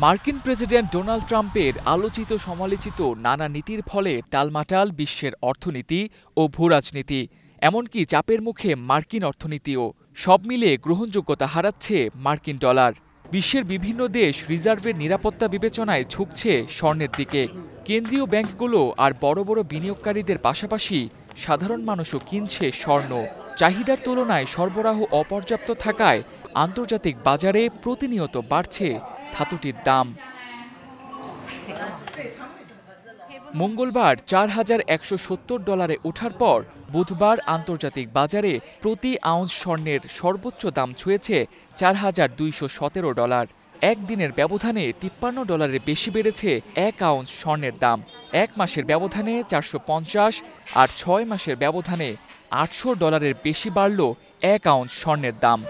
মার্কিন president Donald ট্রাম্পের আলোচিত সমালোচিত নানা নীতির ফলে টালমাটাল বিশ্বের অর্থনীতি ও ভূরাজনীতি, এমনকি চাপের মুখে মার্কিন অর্থনীতিও। সব মিলিয়ে গ্রহণযোগ্যতা হারাচ্ছে মার্কিন ডলার। বিশ্বের বিভিন্ন দেশ রিজার্ভের নিরাপত্তা বিবেচনায় ঝুঁকছে স্বর্ণের দিকে। কেন্দ্রীয় ব্যাংকগুলো আর বড় বড় বিনিয়োগকারীদের পাশাপাশি সাধারণ মানুষও কিনছে স্বর্ণ। চাহিদার তুলনায় সরবরাহ অপর্যাপ্ত থাকায় আন্তর্জাতিক বাজারে প্রতিনিয়ত বাড়ছে ধাতুটির দাম। মঙ্গলবার $৪,১৭০ ওঠার পর বুধবার আন্তর্জাতিক বাজারে প্রতি আউন্স স্বর্ণের সর্বোচ্চ দাম ছুঁয়েছে $৪,২১৭। একদিনের ব্যবধানে $৫৩ বেশি বেড়েছে এক আউন্স স্বর্ণের দাম। এক মাসের ব্যবধানে ৪৫০ আর ৬ মাসের ব্যবধানে $৮০০ বেশি বাড়ল এক আউন্স স্বর্ণের দাম।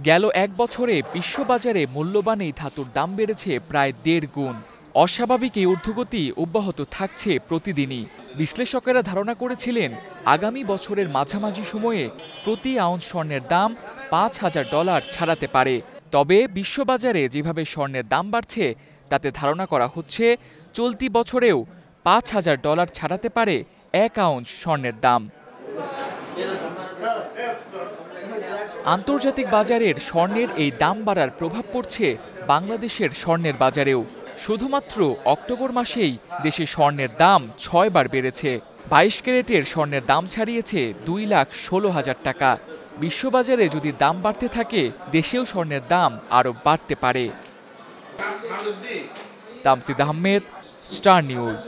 গেল এক বছরে বিশ্ববাজারে মূল্যবান এই ধাতুর দাম বেড়েছে প্রায় ১.৫ গুণ। অস্বাভাবিক এই ঊর্ধ্বগতি অব্যাহত থাকছে প্রতিদিনই। বিশ্লেষকেরা ধারণা করেছিলেন আগামী বছরের মাঝামাঝি সময়ে প্রতি আউন্স স্বর্ণের দাম $৫,০০০ ছাড়াতে পারে। তবে বিশ্ববাজারে যেভাবে স্বর্ণের দাম বাড়ছে তাতে ধারণা করা হচ্ছে চলতি বছরেও $৫,০০০ ছাড়াতে পারে এক আউন্স স্বর্ণের দাম। আন্তর্জাতিক বাজারের স্বর্ণের এই দাম বাড়ার প্রভাব পড়ছে বাংলাদেশের স্বর্ণের বাজারেও। শুধুমাত্র অক্টোবর মাসেই দেশে স্বর্ণের দাম ৬ বার বেড়েছে। ২২ ক্যারেটের স্বর্ণের দাম ছাড়িয়েছে $২,১৬,০০০ টাকা। বিশ্ববাজারে যদি দাম বাড়তে থাকে, দেশেও স্বর্ণের দাম আরও বাড়তে পারে। Tamsid Ahmed, star news.